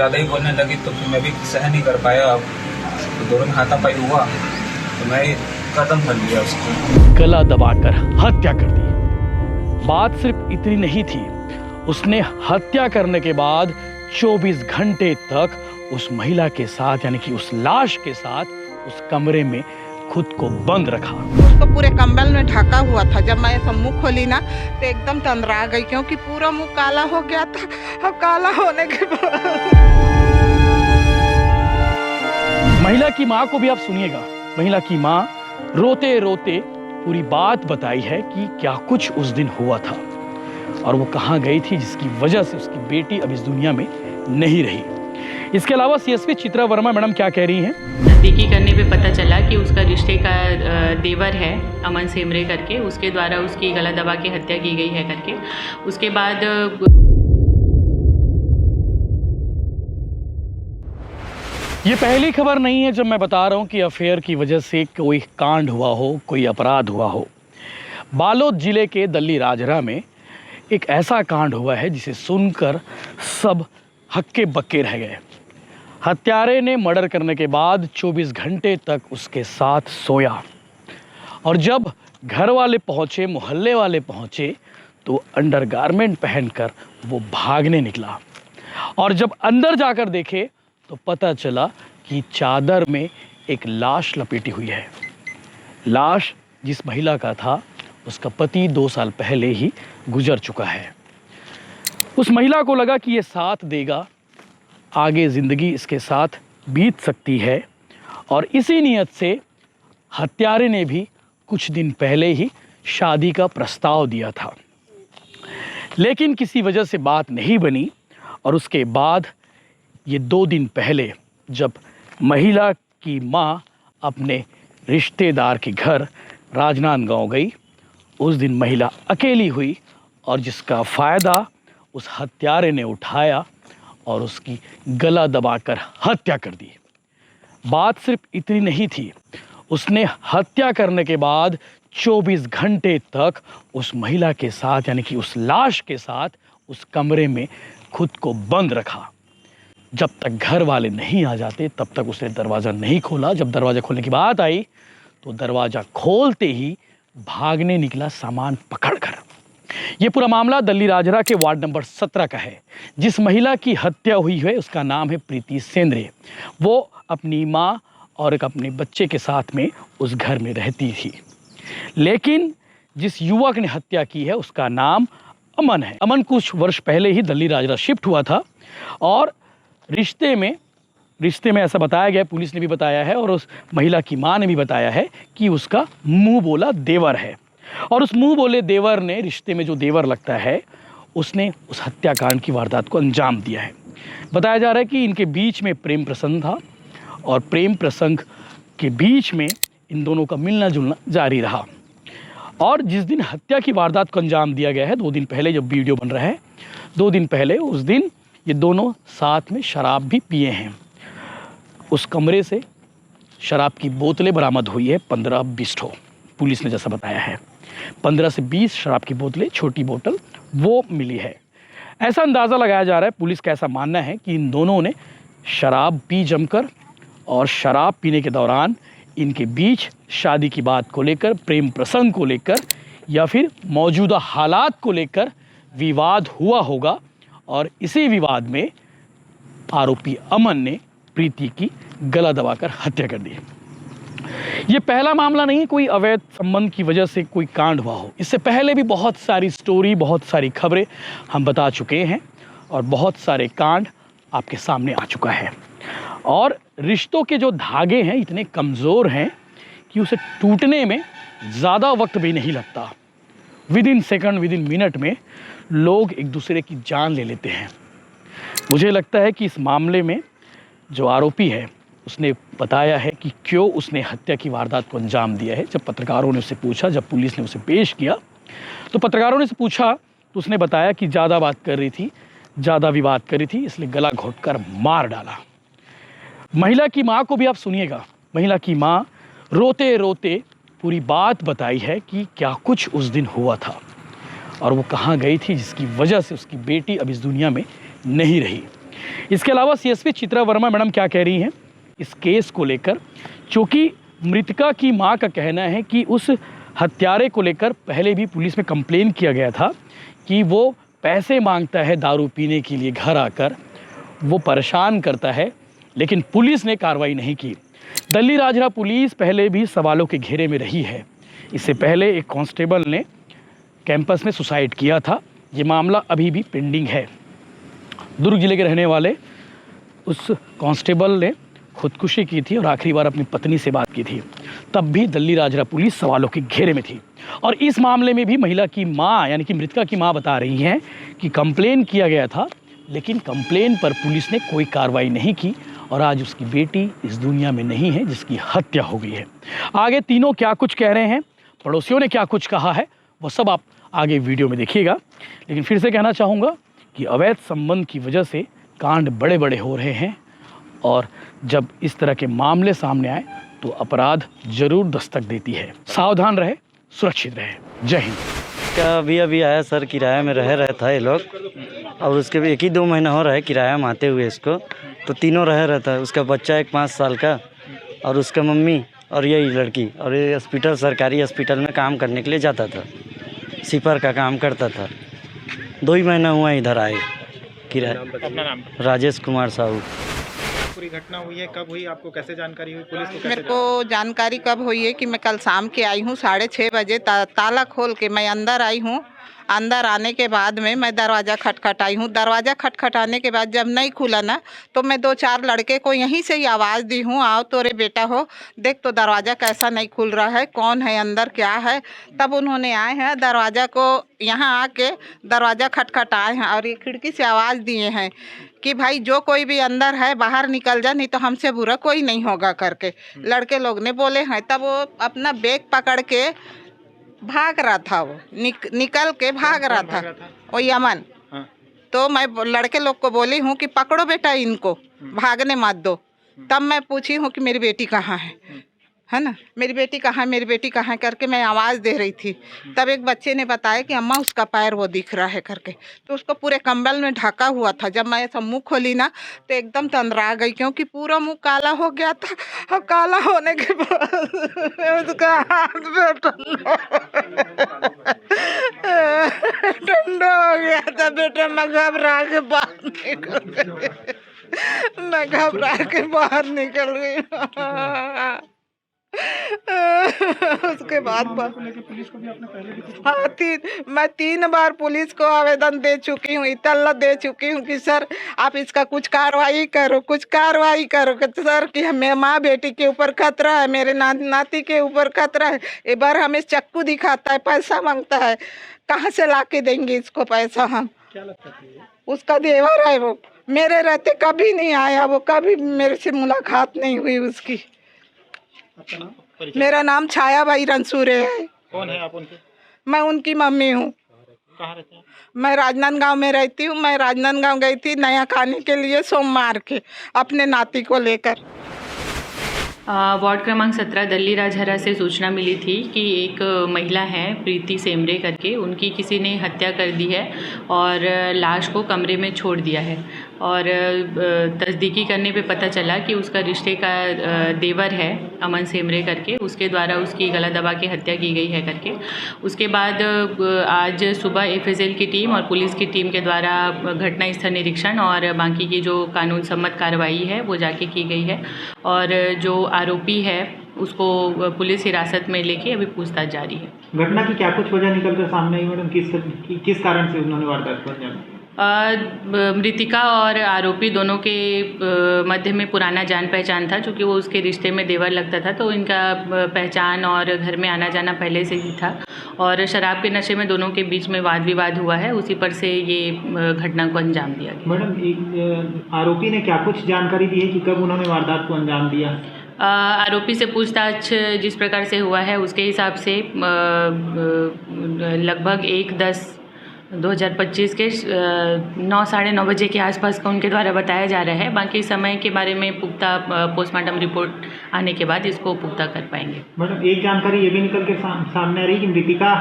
ज़्यादा ही बोलने लगी तो फिर मैं भी सहन नहीं कर पाया। अब तो दोनों में हाथापाई हुआ तो मैं कदम कर लिया उसको, गला दबाकर हत्या कर दी। बात सिर्फ इतनी नहीं थी, उसने हत्या करने के बाद 24 घंटे तक उस महिला के साथ यानी कि उस लाश के साथ उस कमरे में खुद को बंद रखा। उसको पूरे कंबल में ढका हुआ था। जब मैं ऐसा मुंह खोली ना तो एकदम तंद्रा गई, क्योंकि पूरा मुंह काला हो गया था। अब काला होने के बाद महिला की मां को भी आप सुनिएगा। महिला की मां रोते रोते पूरी बात बताई है कि क्या कुछ उस दिन हुआ था और वो कहां गई थी जिसकी वजह से उसकी बेटी अब इस दुनिया में नहीं रही। इसके अलावा सीएसपी चित्रा वर्मा मैडम क्या कह रही हैं? नज़दीकी करने पे पता चला कि उसका रिश्ते का देवर है अमन सेमरे करके, उसके द्वारा उसकी गला दबा के हत्या की गई है करके। उसके बाद ये पहली खबर नहीं है जब मैं बता रहा हूं कि अफेयर की वजह से कोई कांड हुआ हो, कोई अपराध हुआ हो। बालोद जिले के दल्ली राजरा में एक ऐसा कांड हुआ है जिसे सुनकर सब हक्के बक्के रह गए। हत्यारे ने मर्डर करने के बाद 24 घंटे तक उसके साथ सोया और जब घर वाले पहुंचे, मोहल्ले वाले पहुंचे तो अंडरगारमेंट पहनकर वो भागने निकला और जब अंदर जाकर देखे तो पता चला कि चादर में एक लाश लपेटी हुई है। लाश जिस महिला का था उसका पति 2 साल पहले ही गुजर चुका है। उस महिला को लगा कि ये साथ देगा, आगे ज़िंदगी इसके साथ बीत सकती है और इसी नियत से हत्यारे ने भी कुछ दिन पहले ही शादी का प्रस्ताव दिया था, लेकिन किसी वजह से बात नहीं बनी और उसके बाद ये 2 दिन पहले जब महिला की माँ अपने रिश्तेदार के घर राजनांदगांव गई, उस दिन महिला अकेली हुई और जिसका फ़ायदा उस हत्यारे ने उठाया और उसकी गला दबाकर हत्या कर दी। बात सिर्फ इतनी नहीं थी, उसने हत्या करने के बाद 24 घंटे तक उस महिला के साथ यानी कि उस लाश के साथ उस कमरे में खुद को बंद रखा। जब तक घर वाले नहीं आ जाते तब तक उसने दरवाज़ा नहीं खोला। जब दरवाज़ा खोलने की बात आई तो दरवाज़ा खोलते ही भागने निकला सामान पकड़कर। ये पूरा मामला दल्ली राजरा के वार्ड नंबर 17 का है। जिस महिला की हत्या हुई है उसका नाम है प्रीति सेंद्रे। वो अपनी माँ और एक अपने बच्चे के साथ में उस घर में रहती थी, लेकिन जिस युवक ने हत्या की है उसका नाम अमन है। अमन कुछ वर्ष पहले ही दल्ली राजरा शिफ्ट हुआ था और रिश्ते में ऐसा बताया गया, पुलिस ने भी बताया है और उस महिला की मां ने भी बताया है कि उसका मुंह बोला देवर है और उस मुंह बोले देवर ने, रिश्ते में जो देवर लगता है, उसने उस हत्याकांड की वारदात को अंजाम दिया है। बताया जा रहा है कि इनके बीच में प्रेम प्रसंग था और प्रेम प्रसंग के बीच में इन दोनों का मिलना जुलना जारी रहा और जिस दिन हत्या की वारदात को अंजाम दिया गया है, 2 दिन पहले जब वीडियो बन रहा है, 2 दिन पहले उस दिन ये दोनों साथ में शराब भी पिए हैं। उस कमरे से शराब की बोतलें बरामद हुई है 15-20 ठो, पुलिस ने जैसा बताया है 15 से 20 शराब की बोतलें, छोटी बोतल वो मिली है। ऐसा अंदाज़ा लगाया जा रहा है, पुलिस का ऐसा मानना है कि इन दोनों ने शराब पी जमकर और शराब पीने के दौरान इनके बीच शादी की बात को लेकर, प्रेम प्रसंग को लेकर या फिर मौजूदा हालात को लेकर विवाद हुआ होगा और इसी विवाद में आरोपी अमन ने प्रीति की गला दबाकर हत्या कर दी। ये पहला मामला नहीं, कोई अवैध संबंध की वजह से कोई कांड हुआ हो। इससे पहले भी बहुत सारी स्टोरी, बहुत सारी खबरें हम बता चुके हैं और बहुत सारे कांड आपके सामने आ चुका है और रिश्तों के जो धागे हैं इतने कमज़ोर हैं कि उसे टूटने में ज़्यादा वक्त भी नहीं लगता। With in second, with in minute में लोग एक दूसरे की जान ले लेते हैं। मुझे लगता है कि इस मामले में जो आरोपी है उसने बताया है कि क्यों उसने हत्या की वारदात को अंजाम दिया है। जब पत्रकारों ने उससे पूछा, जब पुलिस ने उसे पेश किया तो पत्रकारों ने उसे पूछा तो उसने बताया कि ज़्यादा बात कर रही थी, ज़्यादा विवाद कर रही थी, इसलिए गला घोंटकर मार डाला। महिला की माँ को भी आप सुनिएगा। महिला की माँ रोते रोते पूरी बात बताई है कि क्या कुछ उस दिन हुआ था और वो कहाँ गई थी जिसकी वजह से उसकी बेटी अब इस दुनिया में नहीं रही। इसके अलावा सीएसपी चित्रा वर्मा मैडम क्या कह रही हैं इस केस को लेकर, क्योंकि मृतका की मां का कहना है कि उस हत्यारे को लेकर पहले भी पुलिस में कंप्लेन किया गया था कि वो पैसे मांगता है दारू पीने के लिए, घर आकर वो परेशान करता है, लेकिन पुलिस ने कार्रवाई नहीं की। दल्ली राजरा पुलिस पहले भी सवालों के घेरे में रही है। इससे पहले एक कांस्टेबल ने कैंपस में सुसाइड किया था। ये मामला अभी भी पेंडिंग है। दुर्ग जिले के रहने वाले उस कांस्टेबल ने खुदकुशी की थी और आखिरी बार अपनी पत्नी से बात की थी, तब भी दल्ली राजरा पुलिस सवालों के घेरे में थी। और इस मामले में भी महिला की मां यानी कि मृतका की मां बता रही हैं कि कंप्लेन किया गया था, लेकिन कंप्लेन पर पुलिस ने कोई कार्रवाई नहीं की और आज उसकी बेटी इस दुनिया में नहीं है जिसकी हत्या हो गई है। आगे तीनों क्या कुछ कह रहे हैं, पड़ोसियों ने क्या कुछ कहा है, वो सब आप आगे वीडियो में देखिएगा। लेकिन फिर से कहना चाहूँगा कि अवैध संबंध की वजह से कांड बड़े बड़े हो रहे हैं और जब इस तरह के मामले सामने आए तो अपराध जरूर दस्तक देती है। सावधान रहे, सुरक्षित रहे। जय हिंद। क्या अभी आया सर, किराया में रह रहा था ये लोग, और उसके भी 1 ही 2 महीना हो रहा है किराया में आते हुए इसको, तो तीनों रह रहा था। उसका बच्चा एक 5 साल का और उसका मम्मी और यही लड़की, और ये हॉस्पिटल, सरकारी हॉस्पिटल में काम करने के लिए जाता था, सीपर का काम करता था। 2 ही महीना हुआ इधर आए किराया। अपना नाम? राजेश कुमार साहू। पूरी घटना हुई है, कब हुई, आपको कैसे जानकारी हुई, पुलिस को कैसे मेरे को जानकारी कब हुई है कि मैं कल शाम के आई हूँ 6:30 बजे, ताला खोल के मैं अंदर आई हूँ। अंदर आने के बाद में मैं दरवाज़ा खटखटाई हूँ। दरवाज़ा खटखटाने के बाद जब नहीं खुला ना, तो मैं 2-4 लड़के को यहीं से ही आवाज़ दी हूँ, आओ तोरे बेटा हो, देख तो दरवाज़ा कैसा नहीं खुल रहा है, कौन है अंदर, क्या है। तब उन्होंने आए हैं, दरवाज़ा को यहाँ आके दरवाज़ा खटखटाए हैं और ये खिड़की से आवाज़ दिए हैं कि भाई जो कोई भी अंदर है बाहर निकल जा, नहीं तो हमसे बुरा कोई नहीं होगा करके लड़के लोग ने बोले हैं। तब वो अपना बैग पकड़ के भाग रहा था, वो निकल के भाग रहा था वो यमन। तो मैं लड़के लोग को बोली हूँ कि पकड़ो बेटा इनको, भागने मत दो। तब मैं पूछी हूँ कि मेरी बेटी कहाँ है ना, मेरी बेटी कहाँ है, मेरी बेटी कहाँ है करके मैं आवाज़ दे रही थी। तब एक बच्चे ने बताया कि अम्मा उसका पैर वो दिख रहा है करके, तो उसको पूरे कंबल में ढका हुआ था। जब मैं ऐसा मुँह खोली ना तो एकदम तंदरा गई, क्योंकि पूरा मुँह काला हो गया था। और काला होने के बाद उसका हाथ में ठंडा हो गया था। बेटा मैं घबरा के बाहर निकल गई, मैं घबरा के बाहर निकल गई। उसके बाद पुलिस को भी आपने पहले भी कुछ? हाँ, मैं 3 बार पुलिस को आवेदन दे चुकी हूँ, इतला दे चुकी हूँ कि सर आप इसका कुछ कार्रवाई करो, कुछ कार्रवाई करो सर, कि हमें माँ बेटी के ऊपर खतरा है, मेरे नाती के ऊपर खतरा है। एक बार हमें चाकू दिखाता है, पैसा मांगता है, कहाँ से ला के देंगे इसको पैसा हम? क्या लगता है? उसका देवर है, वो मेरे रहते कभी नहीं आया, वो कभी मेरे से मुलाकात नहीं हुई उसकी। मेरा नाम छायाबाई रनसूरे है। कौन है आप उनके? मैं उनकी मम्मी हूँ। कहाँ रहते हैं? मैं राजनांदगांव में रहती हूँ। मैं राजनांदगांव गई थी नया खाने के लिए सोमवार के, अपने नाती को लेकर। वार्ड क्रमांक 17 दल्ली राजहरा से सूचना मिली थी कि एक महिला है प्रीति सेमरे करके, उनकी किसी ने हत्या कर दी है और लाश को कमरे में छोड़ दिया है। और तस्दीकी करने पे पता चला कि उसका रिश्ते का देवर है अमन सेमरे करके, उसके द्वारा उसकी गला दबा के हत्या की गई है करके। उसके बाद आज सुबह FSL की टीम और पुलिस की टीम के द्वारा घटना स्थल निरीक्षण और बाकी की जो कानून सम्मत कार्रवाई है वो जाके की गई है। और जो आरोपी है उसको पुलिस हिरासत में लेके अभी पूछताछ जारी है। घटना की क्या कुछ वजह निकल कर सामने आई मैडम? किस कारण से उन्होंने वारदात को अंजाम दिया? मृतिका और आरोपी दोनों के मध्य में पुराना जान पहचान था, चूँकि वो उसके रिश्ते में देवर लगता था, तो इनका पहचान और घर में आना जाना पहले से ही था। और शराब के नशे में दोनों के बीच में वाद विवाद हुआ है, उसी पर से ये घटना को अंजाम दिया गया। मैडम, आरोपी ने क्या कुछ जानकारी दी है कि कब उन्होंने वारदात को अंजाम दिया? आरोपी से पूछताछ जिस प्रकार से हुआ है उसके हिसाब से लगभग 1:10 2025 के 9 साढ़े 9 बजे के आसपास का उनके द्वारा बताया जा रहा है। बाकी समय के बारे में पुख्ता पोस्टमार्टम रिपोर्ट आने के बाद इसको पुख्ता कर पाएंगे। मैडम एक जानकारी ये भी निकल के सामने आ रही है कि मृतिका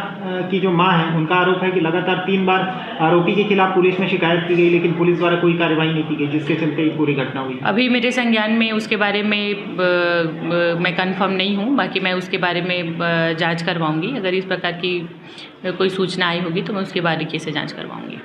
की जो मां है उनका आरोप है कि लगातार 3 बार आरोपी के खिलाफ पुलिस में शिकायत की गई, लेकिन पुलिस द्वारा कोई कार्रवाई नहीं की गई, जिसके चलते ये पूरी घटना हुई। अभी मेरे संज्ञान में उसके बारे में मैं कंफर्म नहीं हूँ। बाकी मैं उसके बारे में जांच करवाऊंगी। अगर इस प्रकार की कोई सूचना आई होगी तो मैं उसकी बारीकी से जांच करवाऊंगी।